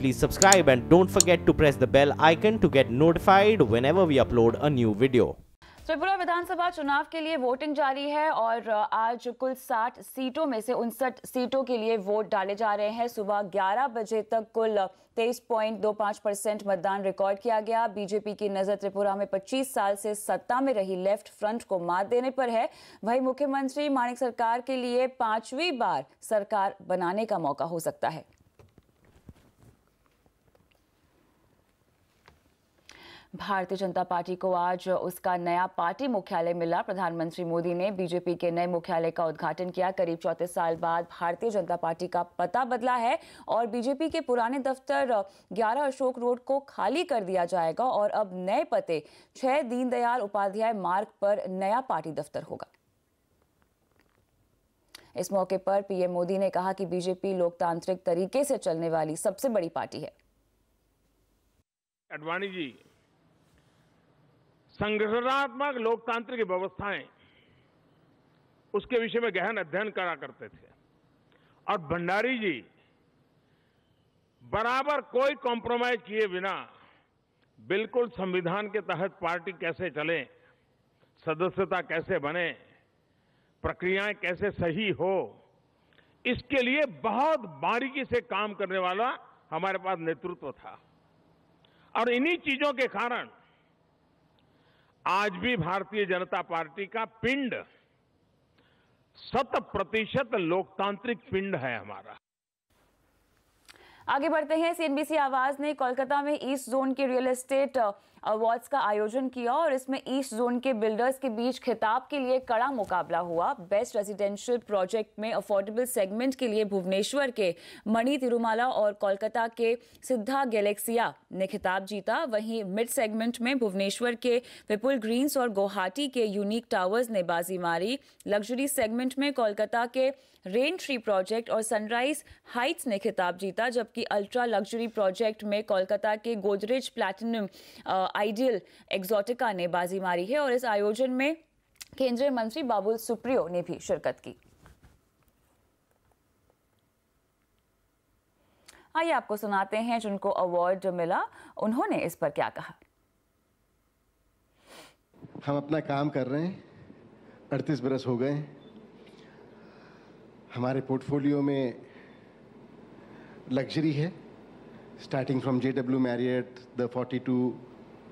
please subscribe and don't forget to press the bell icon to get notified whenever we upload a new video. Tripura विधानसभा चुनाव के लिए voting जारी है और आज कुल 60 सीटों में से 59 सीटों के लिए वोट डाले जा रहे हैं। सुबह 11 बजे तक कुल 23.25% मतदान रिकॉर्ड किया गया। बीजेपी की नजर त्रिपुरा में 25 साल से सत्ता में रही लेफ्ट फ्रंट को मात देने पर है। वहीं मुख्यमंत्री माणिक सरकार के लिए 5वीं बार सरकार बनाने का मौका हो सकता है। भारतीय जनता पार्टी को आज उसका नया पार्टी मुख्यालय मिला। प्रधानमंत्री मोदी ने बीजेपी के नए मुख्यालय का उद्घाटन किया। करीब 34 साल बाद भारतीय जनता पार्टी का पता बदला है और बीजेपी के पुराने दफ्तर 11 अशोक रोड को खाली कर दिया जाएगा और अब नए पते 6 दीनदयाल उपाध्याय मार्ग पर नया पार्टी दफ्तर होगा। इस मौके पर पीएम मोदी ने कहा कि बीजेपी लोकतांत्रिक तरीके से चलने वाली सबसे बड़ी पार्टी है। आडवाणी जी संगठनात्मक लोकतांत्रिक व्यवस्थाएं उसके विषय में गहन अध्ययन करा करते थे और भंडारी जी बराबर कोई कॉम्प्रोमाइज किए बिना बिल्कुल संविधान के तहत पार्टी कैसे चले, सदस्यता कैसे बने, प्रक्रियाएं कैसे सही हो, इसके लिए बहुत बारीकी से काम करने वाला हमारे पास नेतृत्व था। और इन्हीं चीजों के कारण आज भी भारतीय जनता पार्टी का पिंड 100% लोकतांत्रिक पिंड है हमारा। आगे बढ़ते हैं। सीएनबीसी आवाज ने कोलकाता में ईस्ट जोन के रियल एस्टेट अवार्ड्स का आयोजन किया और इसमें ईस्ट जोन के बिल्डर्स के बीच खिताब के लिए कड़ा मुकाबला हुआ। बेस्ट रेजिडेंशियल प्रोजेक्ट में अफोर्डेबल सेगमेंट के लिए भुवनेश्वर के मणि तिरुमाला और कोलकाता के सिद्धा गैलेक्सिया ने खिताब जीता। वहीं मिड सेगमेंट में भुवनेश्वर के विपुल ग्रीन्स और गुवाहाटी के यूनिक टावर्स ने बाजी मारी। लग्जरी सेगमेंट में कोलकाता के रेन ट्री प्रोजेक्ट और सनराइज हाइट्स ने खिताब जीता, जबकि अल्ट्रा लग्जरी प्रोजेक्ट में कोलकाता के गोदरेज प्लैटिनम आइडियल एक्सोटिका ने बाजी मारी है। और इस आयोजन में केंद्रीय मंत्री बाबुल सुप्रियो ने भी शिरकत की। आइए आपको सुनाते हैं जिनको अवार्ड मिला, उन्होंने इस पर क्या कहा। हम अपना काम कर रहे हैं, 38 बरस हो गए। हमारे पोर्टफोलियो में लग्जरी है, starting from JW Marriott, the 42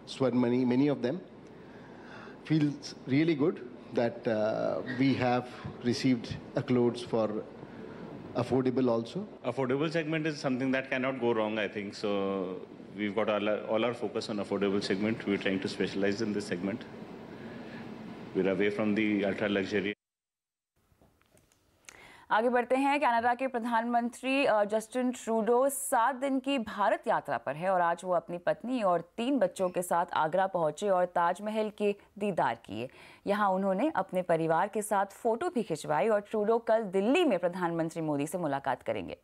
Swarnmani, many of them. Feels really good that we have received accolades for affordable also. Affordable segment is something that cannot go wrong, I think. So we've got all our focus on affordable segment. We're trying to specialize in this segment. We're away from the ultra luxury. आगे बढ़ते हैं। Canada के प्रधानमंत्री Justin Trudeau 7 दिन की भारत यात्रा पर है और आज वो अपनी पत्नी और 3 बच्चों के साथ आगरा पहुंचे और ताजमहल के दीदार किए। यहां उन्होंने अपने परिवार के साथ फोटो भी खिंचवाई और ट्रूडो कल दिल्ली में प्रधानमंत्री मोदी से मुलाकात करेंगे।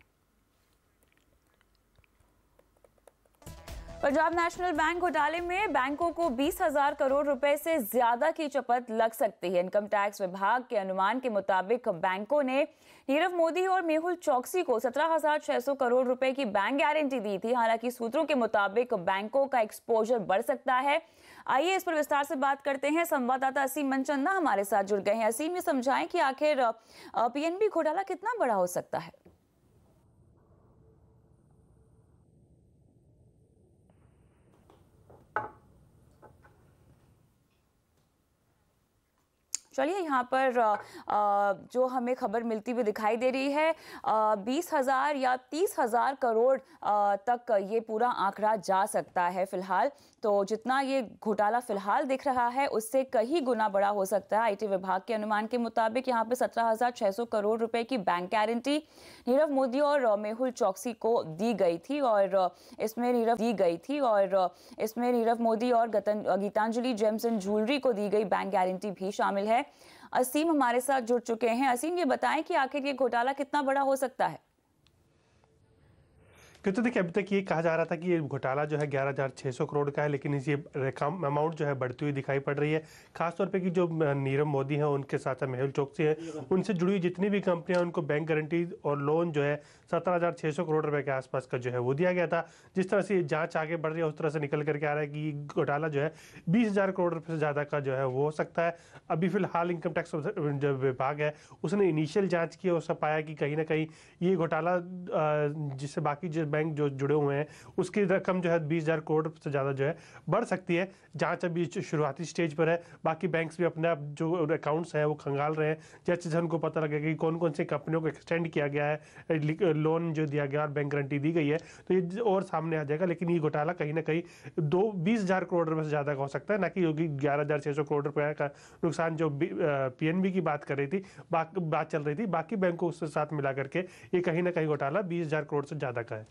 पंजाब नेशनल बैंक घोटाले में बैंकों को 20,000 करोड़ रुपए से ज्यादा की चपत लग सकती है। इनकम टैक्स विभाग के अनुमान के मुताबिक बैंकों ने नीरव मोदी और मेहुल चोकसी को 17,600 करोड़ रुपए की बैंक गारंटी दी थी। हालांकि सूत्रों के मुताबिक बैंकों का एक्सपोजर बढ़ सकता है। आइए इस पर विस्तार से बात करते हैं। संवाददाता असीम मनचंदा हमारे साथ जुड़ गए हैं। असीम, ये समझाएं कि आखिर पीएनबी घोटाला कितना बड़ा हो सकता है। चलिए, यहाँ पर जो हमें खबर मिलती हुई दिखाई दे रही है 20,000 या 30,000 करोड़ तक ये पूरा आंकड़ा जा सकता है फिलहाल। तो जितना ये घोटाला फिलहाल दिख रहा है उससे कई गुना बड़ा हो सकता है। आईटी विभाग के अनुमान के मुताबिक यहाँ पे 17,600 करोड़ रुपए की बैंक गारंटी नीरव मोदी और मेहुल चोकसी को दी गई थी और इसमें नीरव मोदी और गीतांजलि जेम्स एंड ज्वेलरी को दी गई बैंक गारंटी भी शामिल है। असीम हमारे साथ जुड़ चुके हैं। असीम, ये बताएं कि आखिर ये घोटाला कितना बड़ा हो सकता है। तो देखिए अभी तक ये कहा जा रहा था कि ये घोटाला जो है 11,600 करोड़ का है, लेकिन इस ये अमाउंट जो है बढ़ती हुई दिखाई पड़ रही है। खासतौर पे कि जो नीरव मोदी हैं उनके साथ मेहुल चोकसी है, उनसे जुड़ी हुई जितनी भी कंपनियां उनको बैंक गारंटी और लोन जो है 17,600 करोड़ रुपए के आसपास का जो है वो दिया गया था। जिस तरह से जांच आगे बढ़ रही है उस तरह से निकल करके आ रहा है कि घोटाला जो है 20,000 करोड़ रुपए से ज़्यादा का जो है वो हो सकता है। अभी फिलहाल इनकम टैक्स जो विभाग है उसने इनिशियल जाँच की, उससे पाया कि कहीं ना कहीं ये घोटाला जिससे बाकी जो बैंक जो जुड़े हुए हैं उसकी रकम जो है 20,000 करोड़ से ज़्यादा जो है बढ़ सकती है। जांच अभी शुरुआती स्टेज पर है, बाकी बैंक्स भी अपने आप जो अकाउंट्स हैं वो खंगाल रहे हैं। जैसे जैसे उनको पता लगेगा कि कौन कौन सी कंपनियों को एक्सटेंड किया गया है, लोन जो दिया गया और बैंक गारंटी दी गई है, तो ये और सामने आ जाएगा। लेकिन ये घोटाला कहीं ना कहीं 20,000 करोड़ रुपये से ज़्यादा का हो सकता है, ना कि योगी 11,600 करोड़ रुपये का नुकसान जो PNB की बात कर रही थी, बात चल रही थी, बाकी बैंकों के साथ मिला करके ये कहीं ना कहीं घोटाला 20,000 करोड़ से ज़्यादा का है।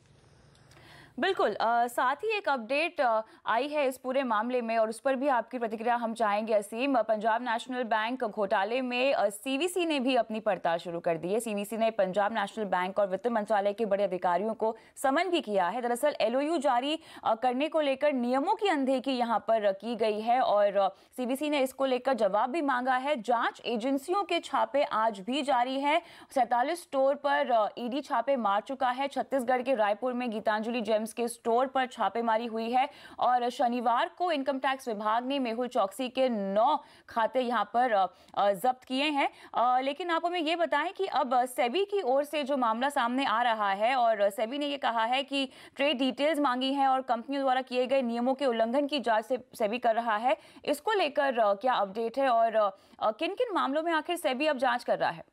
बिल्कुल। साथ ही एक अपडेट आई है इस पूरे मामले में और उस पर भी आपकी प्रतिक्रिया हम चाहेंगे असीम। पंजाब नेशनल बैंक घोटाले में CVC ने भी अपनी पड़ताल शुरू कर दी है। CVC ने पंजाब नेशनल बैंक और वित्त मंत्रालय के बड़े अधिकारियों को समन भी किया है। दरअसल LOU जारी करने को लेकर नियमों की अनदेखी यहाँ पर की गई है और CVC ने इसको लेकर जवाब भी मांगा है। जांच एजेंसियों के छापे आज भी जारी है। 47 स्टोर पर ED छापे मार चुका है। छत्तीसगढ़ के रायपुर में गीतांजलि जेम्स के स्टोर पर छापेमारी हुई है और शनिवार को इनकम टैक्स विभाग ने मेहुल चोकसी के 9 खाते यहां पर जब्त किए हैं। लेकिन आप हमें ये बताएं कि अब सेबी की ओर से जो मामला सामने आ रहा है और सेबी ने ये कहा है कि ट्रेड डिटेल्स मांगी है और कंपनियों द्वारा किए गए नियमों के उल्लंघन की जांच से सेबी कर रहा है। इसको लेकर क्या अपडेट है और किन किन मामलों में आखिर सेबी अब जांच कर रहा है?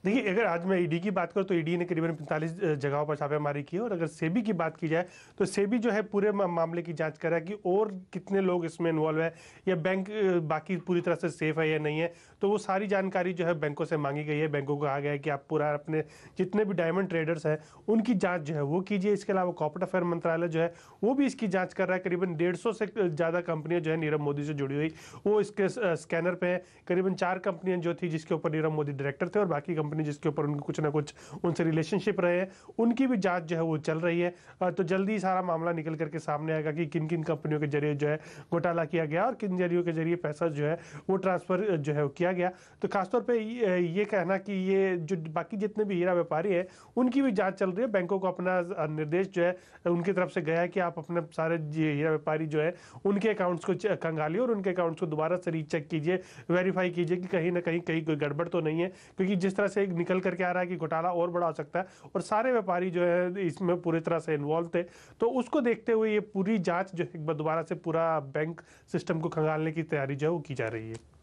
देखिए, अगर आज मैं ईडी की बात करूं तो ईडी ने करीबन 45 जगहों पर छापेमारी की है और अगर सेबी की बात की जाए तो सेबी जो है पूरे मामले की जांच कर रहा है कि और कितने लोग इसमें इन्वॉल्व है या बैंक बाकी पूरी तरह से सेफ है या नहीं है। तो वो सारी जानकारी जो है बैंकों से मांगी गई है। बैंकों को कहा गया है कि आप पूरा अपने जितने भी डायमंड ट्रेडर्स हैं उनकी जाँच जो है वो कीजिए। इसके अलावा कॉर्पोरेट अफेयर मंत्रालय जो है वो भी इसकी जाँच कर रहा है। करीबन 150 से ज़्यादा कंपनियाँ जो है नीरव मोदी से जुड़ी हुई वो इसके स्कैनर पे है। करीबन 4 कंपनियाँ जो थी जिसके ऊपर नीरव मोदी डायरेक्टर थे और बाकी कंपनी जिसके ऊपर उनके कुछ ना कुछ उनसे रिलेशनशिप रहे हैं, उनकी भी जांच जो है वो चल रही है। तो जल्दी सारा मामला निकल करके सामने आएगा कि किन किन कंपनियों के जरिए जो है घोटाला किया गया और किन जरियों के जरिए पैसा जो है वो ट्रांसफर जो है वो किया गया। तो खासतौर पे ये कहना कि ये जो बाकी जितने भी हीरा व्यापारी हैं उनकी भी जाँच चल रही है। बैंकों को अपना निर्देश जो है उनकी तरफ से गया है कि आप अपने सारे हीरा व्यापारी जो है उनके अकाउंट्स को खंगालिए और उनके अकाउंट्स को दोबारा से रीचेक कीजिए, वेरीफाई कीजिए कि कहीं ना कहीं कोई गड़बड़ तो नहीं है। क्योंकि जिस तरह से निकल करके आ रहा है कि घोटाला और बड़ा हो सकता है और सारे व्यापारी जो है इसमें पूरी तरह से इन्वॉल्व थे, तो उसको देखते हुए ये पूरी जांच जो है दोबारा से पूरा बैंक सिस्टम को खंगालने की तैयारी जो है वो की जा रही है।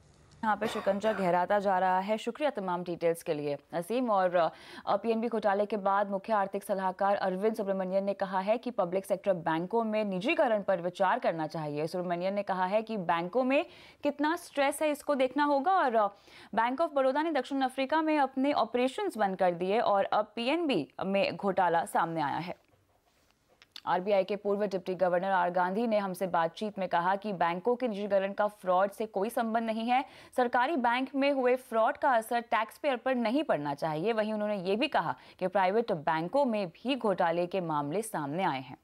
यहाँ पे शिकंजा गहराता जा रहा है। शुक्रिया तमाम डिटेल्स के लिए असीम। और PNB घोटाले के बाद मुख्य आर्थिक सलाहकार अरविंद सुब्रमण्यन ने कहा है कि पब्लिक सेक्टर बैंकों में निजीकरण पर विचार करना चाहिए। सुब्रमण्यन ने कहा है कि बैंकों में कितना स्ट्रेस है इसको देखना होगा और बैंक ऑफ बड़ौदा ने दक्षिण अफ्रीका में अपने ऑपरेशंस बंद कर दिए और अब PNB में घोटाला सामने आया है। RBI के पूर्व डिप्टी गवर्नर R गांधी ने हमसे बातचीत में कहा कि बैंकों के निजीकरण का फ्रॉड से कोई संबंध नहीं है। सरकारी बैंक में हुए फ्रॉड का असर टैक्स पेयर पर नहीं पड़ना चाहिए। वहीं उन्होंने ये भी कहा कि प्राइवेट बैंकों में भी घोटाले के मामले सामने आए हैं।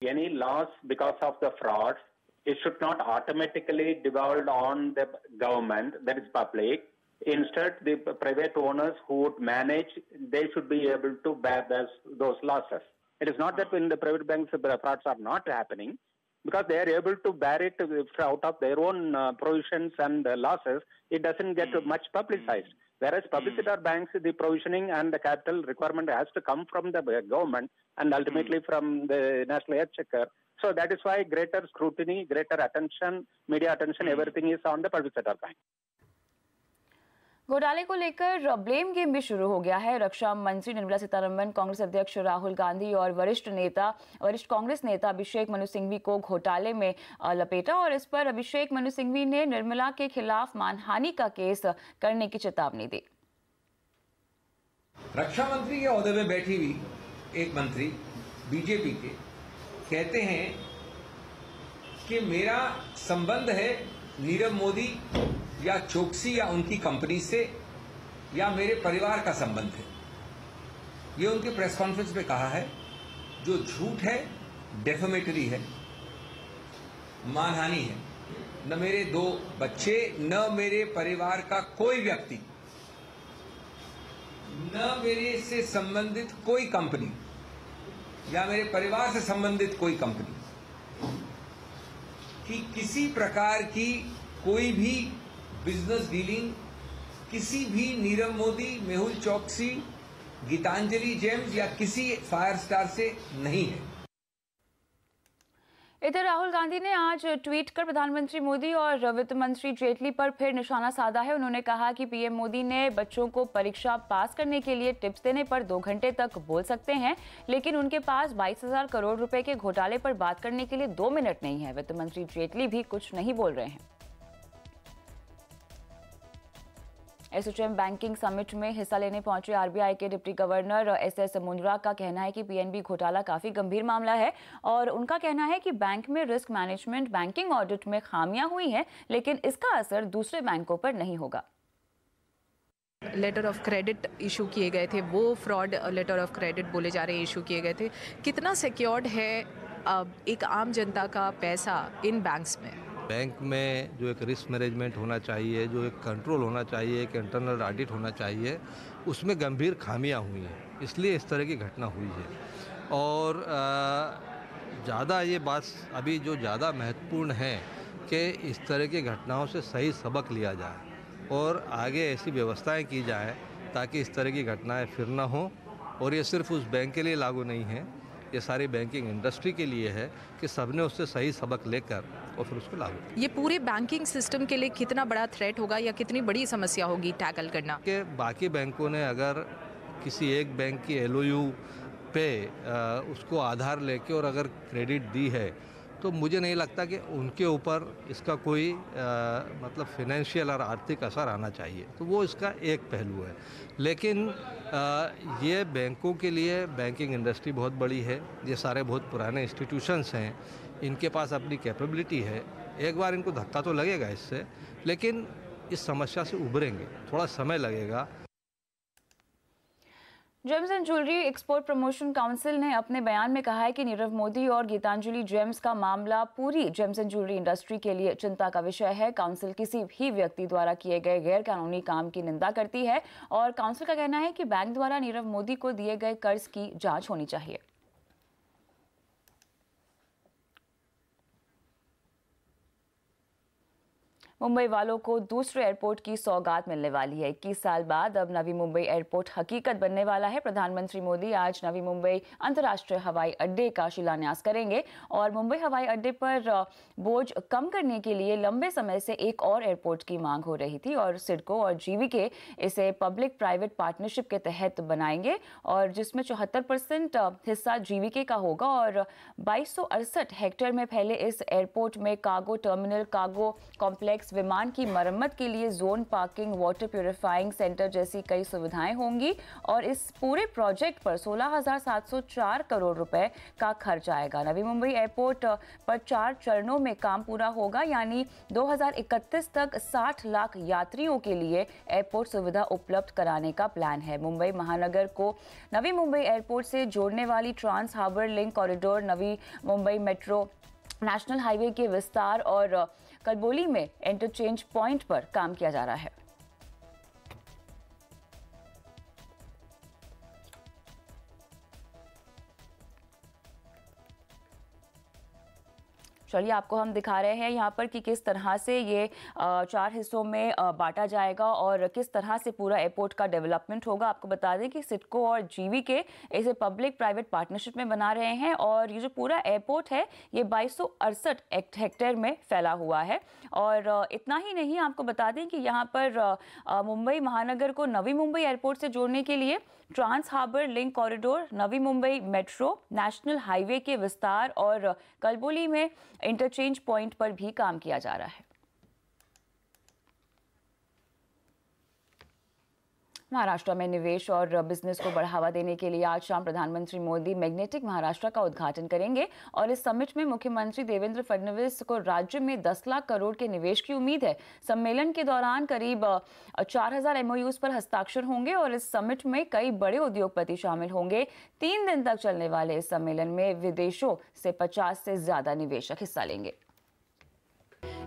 Any loss because of the fraud, it should not automatically devolve on the government, that is public. Instead, the private owners who would manage, they should be able to bear those losses. It is not that in the private banks the frauds are not happening, because they are able to bear it out of their own provisions and losses. It doesn't get much publicized. Whereas public sector banks, the provisioning and the capital requirement has to come from the government and ultimately from the National Exchequer. So that is why greater scrutiny, greater attention, media attention, everything is on the public sector bank. घोटाले को लेकर blame game भी शुरू हो गया है। रक्षा मंत्री निर्मला सीतारमण, कांग्रेस अध्यक्ष राहुल गांधी और वरिष्ठ कांग्रेस नेता अभिषेक मनु सिंघवी को घोटाले में लपेटा और इस पर अभिषेक मनु सिंघवी ने निर्मला के खिलाफ मानहानि का केस करने की चेतावनी दी। रक्षा मंत्री के ओहदे में बैठी हुई एक मंत्री बीजेपी के कहते हैं कि मेरा संबंध है नीरव मोदी या चोकसी या उनकी कंपनी से या मेरे परिवार का संबंध है। ये उनके प्रेस कॉन्फ्रेंस में कहा है, जो झूठ है, डेफेमेटरी है, मानहानि है। न मेरे 2 बच्चे, न मेरे परिवार का कोई व्यक्ति, न मेरे से संबंधित कोई कंपनी या मेरे परिवार से संबंधित कोई कंपनी कि किसी प्रकार की कोई भी बिजनेस डीलिंग किसी भी नीरव मोदी, मेहुल चौकसी, गीतांजलि जेम्स या किसी फायर स्टार से नहीं है। इधर राहुल गांधी ने आज ट्वीट कर प्रधानमंत्री मोदी और वित्त मंत्री जेटली पर फिर निशाना साधा है। उन्होंने कहा कि पीएम मोदी ने बच्चों को परीक्षा पास करने के लिए टिप्स देने पर 2 घंटे तक बोल सकते हैं, लेकिन उनके पास 22,000 करोड़ रुपए के घोटाले पर बात करने के लिए 2 मिनट नहीं है। वित्त मंत्री जेटली भी कुछ नहीं बोल रहे हैं। एसोचैम बैंकिंग समिट में हिस्सा लेने पहुंचे आरबीआई के डिप्टी गवर्नर एसएस मुंद्रा का कहना है कि पीएनबी घोटाला काफी गंभीर मामला है और उनका कहना है कि बैंक में रिस्क मैनेजमेंट, बैंकिंग ऑडिट में खामियां हुई हैं, लेकिन इसका असर दूसरे बैंकों पर नहीं होगा। लेटर ऑफ क्रेडिट इशू किए गए थे, वो फ्रॉड लेटर ऑफ क्रेडिट बोले जा रहे हैं इशू किए गए थे। कितना सिक्योर्ड है एक आम जनता का पैसा इन बैंक्स में? बैंक में जो एक रिस्क मैनेजमेंट होना चाहिए, जो एक कंट्रोल होना चाहिए, एक इंटरनल ऑडिट होना चाहिए, उसमें गंभीर खामियां हुई हैं, इसलिए इस तरह की घटना हुई है। और ज़्यादा ये बात अभी जो ज़्यादा महत्वपूर्ण है कि इस तरह की घटनाओं से सही सबक लिया जाए और आगे ऐसी व्यवस्थाएं की जाए ताकि इस तरह की घटनाएं फिर ना हो। और ये सिर्फ उस बैंक के लिए लागू नहीं है, ये सारी बैंकिंग इंडस्ट्री के लिए है कि सबने उससे सही सबक लेकर और फिर उसको लागू। ये पूरे बैंकिंग सिस्टम के लिए कितना बड़ा थ्रेट होगा या कितनी बड़ी समस्या होगी टैकल करना? कि बाकी बैंकों ने अगर किसी एक बैंक की एलओयू पे उसको आधार लेके और अगर क्रेडिट दी है तो मुझे नहीं लगता कि उनके ऊपर इसका कोई मतलब फिनेंशियल और आर्थिक असर आना चाहिए। तो वो इसका एक पहलू है। लेकिन ये बैंकों के लिए बैंकिंग इंडस्ट्री बहुत बड़ी है, ये सारे बहुत पुराने इंस्टीट्यूशंस हैं, इनके पास अपनी कैपेबिलिटी है। एक बार इनको धक्का तो लगेगा इससे, लेकिन इस समस्या से उभरेंगे, थोड़ा समय लगेगा। James and jewellery export promotion council ने अपने बयान में कहा है कि नीरव मोदी और गीतांजलि जेम्स का मामला पूरी जेम्स एंड ज्वेलरी इंडस्ट्री के लिए चिंता का विषय है। काउंसिल किसी भी व्यक्ति द्वारा किए गए गैर कानूनी काम की निंदा करती है और काउंसिल का कहना है कि बैंक द्वारा नीरव मोदी को दिए गए कर्ज की जांच होनी चाहिए। मुंबई वालों को दूसरे एयरपोर्ट की सौगात मिलने वाली है। 21 साल बाद अब नवी मुंबई एयरपोर्ट हकीकत बनने वाला है। प्रधानमंत्री मोदी आज नवी मुंबई अंतर्राष्ट्रीय हवाई अड्डे का शिलान्यास करेंगे और मुंबई हवाई अड्डे पर बोझ कम करने के लिए लंबे समय से एक और एयरपोर्ट की मांग हो रही थी और सिडको और जीवीके इसे पब्लिक प्राइवेट पार्टनरशिप के तहत बनाएंगे और जिसमें 74% हिस्सा जीवीके का होगा और 2268 हेक्टेयर में फैले इस एयरपोर्ट में कार्गो टर्मिनल, कार्गो कॉम्प्लेक्स, विमान की मरम्मत के लिए zone, parking, water purifying centre जैसी कई सुविधाएं होंगी और इस पूरे प्रोजेक्ट पर 16,704 करोड़ रुपए का खर्च आएगा। नवी मुंबई एयरपोर्ट पर 4 चरणों में काम पूरा होगा, यानी 2031 तक 60 लाख यात्रियों के लिए एयरपोर्ट सुविधा उपलब्ध कराने का प्लान है। मुंबई महानगर को नवी मुंबई एयरपोर्ट से जोड़ने वाली trans harbour link corridor, Navi Mumbai metro, national highway के विस्तार और कलबोली में इंटरचेंज पॉइंट पर काम किया जा रहा है। चलिए आपको हम दिखा रहे हैं यहाँ पर कि किस तरह से ये 4 हिस्सों में बांटा जाएगा और किस तरह से पूरा एयरपोर्ट का डेवलपमेंट होगा। आपको बता दें कि सिडको और जीवीके इसे पब्लिक प्राइवेट पार्टनरशिप में बना रहे हैं और ये जो पूरा एयरपोर्ट है ये 2268 हेक्टेयर में फैला हुआ है। और इतना ही नहीं, आपको बता दें कि यहाँ पर मुंबई महानगर को नवी मुंबई एयरपोर्ट से जोड़ने के लिए trans harbour link corridor, Navi Mumbai metro, national highway के विस्तार और कलबोली में इंटरचेंज पॉइंट पर भी काम किया जा रहा है। महाराष्ट्र में निवेश और बिजनेस को बढ़ावा देने के लिए आज शाम प्रधानमंत्री मोदी मैग्नेटिक महाराष्ट्र का उद्घाटन करेंगे और इस समिट में मुख्यमंत्री देवेंद्र फडणवीस को राज्य में 10 लाख करोड़ के निवेश की उम्मीद है। सम्मेलन के दौरान करीब 4000 MOUs पर हस्ताक्षर होंगे और इस समिट में कई बड़े उद्योगपति शामिल होंगे। 3 दिन तक चलने वाले इस सम्मेलन में विदेशों से 50 से ज्यादा निवेशक हिस्सा लेंगे।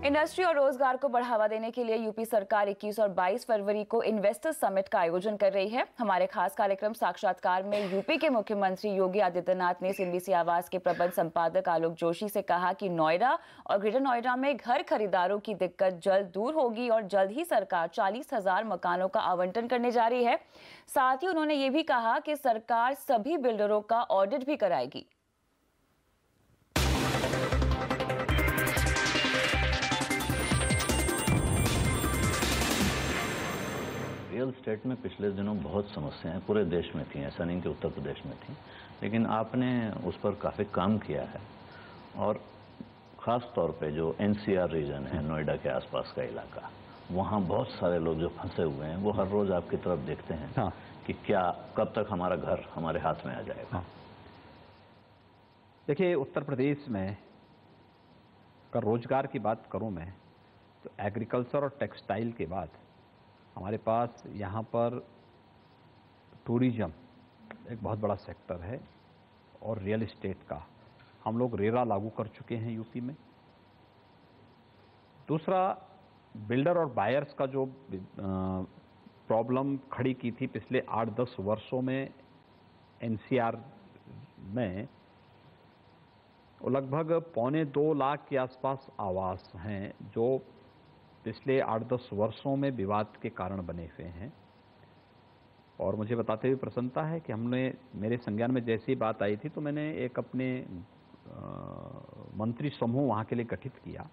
इंडस्ट्री और रोजगार को बढ़ावा देने के लिए यूपी सरकार 21 और 22 फरवरी को इन्वेस्टर्स समिट का आयोजन कर रही है। हमारे खास कार्यक्रम साक्षात्कार में यूपी के मुख्यमंत्री योगी आदित्यनाथ ने सिंडिसी आवास के प्रबंध संपादक आलोक जोशी से कहा कि नोएडा और ग्रेटर नोएडा में घर खरीदारों की दिक्कत जल्द दूर होगी और जल्द ही सरकार 40,000 मकानों का आवंटन करने जा रही है। साथ ही उन्होंने ये भी कहा कि सरकार सभी बिल्डरों का ऑडिट भी कराएगी। रियल एस्टेट में पिछले दिनों बहुत समस्याएं पूरे देश में थी, ऐसा नहीं कि उत्तर प्रदेश में थी, लेकिन आपने उस पर काफ़ी काम किया है और ख़ास तौर पे जो NCR रीजन है, नोएडा के आसपास का इलाका, वहाँ बहुत सारे लोग जो फंसे हुए हैं वो हर रोज़ आपकी तरफ देखते हैं। हाँ। कि क्या कब तक हमारा घर हमारे हाथ में आ जाएगा। हाँ। देखिए, उत्तर प्रदेश में अगर रोजगार की बात करूँ मैं, तो एग्रीकल्चर और टेक्सटाइल के बाद हमारे पास यहाँ पर टूरिज्म एक बहुत बड़ा सेक्टर है और रियल एस्टेट का हम लोग रेरा लागू कर चुके हैं यूपी में। दूसरा, बिल्डर और बायर्स का जो प्रॉब्लम खड़ी की थी पिछले 8-10 वर्षों में NCR में, वो लगभग 1.25 लाख के आसपास आवास हैं जो पिछले 8-10 वर्षों में विवाद के कारण बने हुए हैं। और मुझे बताते हुए प्रसन्नता है कि हमने, मेरे संज्ञान में जैसी बात आई थी तो मैंने एक अपने मंत्री समूह वहाँ के लिए गठित किया।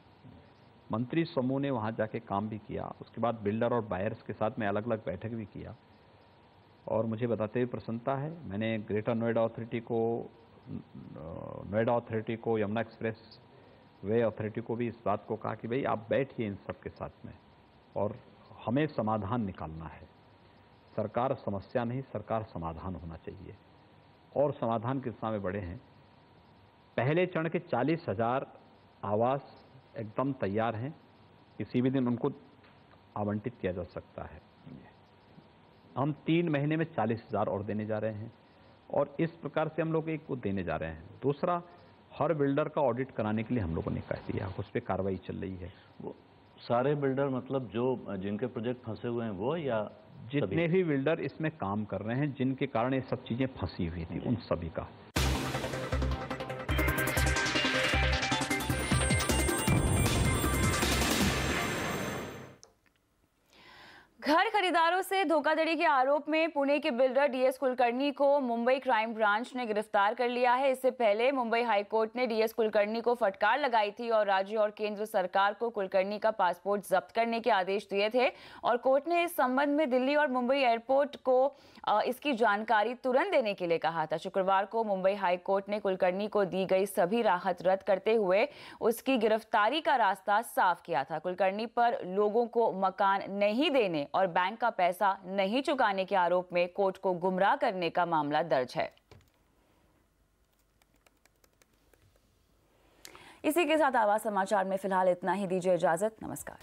मंत्री समूह ने वहाँ जाके काम भी किया। उसके बाद बिल्डर और बायर्स के साथ मैं अलग अलग बैठक भी किया और मुझे बताते हुए प्रसन्नता है, मैंने ग्रेटर नोएडा अथॉरिटी को, यमुना एक्सप्रेस वे अथॉरिटी को भी इस बात को कहा कि भाई आप बैठिए इन सब के साथ में और हमें समाधान निकालना है। सरकार समस्या नहीं, सरकार समाधान होना चाहिए और समाधान की दिशा में बढ़े हैं। पहले चरण के 40,000 आवास एकदम तैयार हैं, किसी भी दिन उनको आवंटित किया जा सकता है। हम 3 महीने में 40,000 और देने जा रहे हैं और इस प्रकार से हम लोग एक को देने जा रहे हैं। दूसरा, हर बिल्डर का ऑडिट कराने के लिए हम लोगों ने कह दिया, उस पर कार्रवाई चल रही है। वो सारे बिल्डर मतलब जो जिनके प्रोजेक्ट फंसे हुए हैं वो, या जितने भी बिल्डर इसमें काम कर रहे हैं जिनके कारण ये सब चीजें फंसी हुई थी, उन सभी का। घर खरीदारों से धोखाधड़ी के आरोप में पुणे के बिल्डर DS कुलकर्णी को मुंबई क्राइम ब्रांच ने गिरफ्तार कर लिया है। इससे पहले मुंबई हाईकोर्ट ने DS कुलकर्णी को फटकार लगाई थी और राज्य और केंद्र सरकार को कुलकर्णी का पासपोर्ट जब्त करने के आदेश दिए थे और कोर्ट ने इस संबंध में दिल्ली और मुंबई एयरपोर्ट को इसकी जानकारी तुरंत देने के लिए कहा था। शुक्रवार को मुंबई हाईकोर्ट ने कुलकर्णी को दी गई सभी राहत रद्द करते हुए उसकी गिरफ्तारी का रास्ता साफ किया था। कुलकर्णी पर लोगों को मकान नहीं देने और बैंक का पैसा नहीं चुकाने के आरोप में कोर्ट को गुमराह करने का मामला दर्ज है। इसी के साथ आवाज समाचार में फिलहाल इतना ही। दीजिए इजाजत। नमस्कार।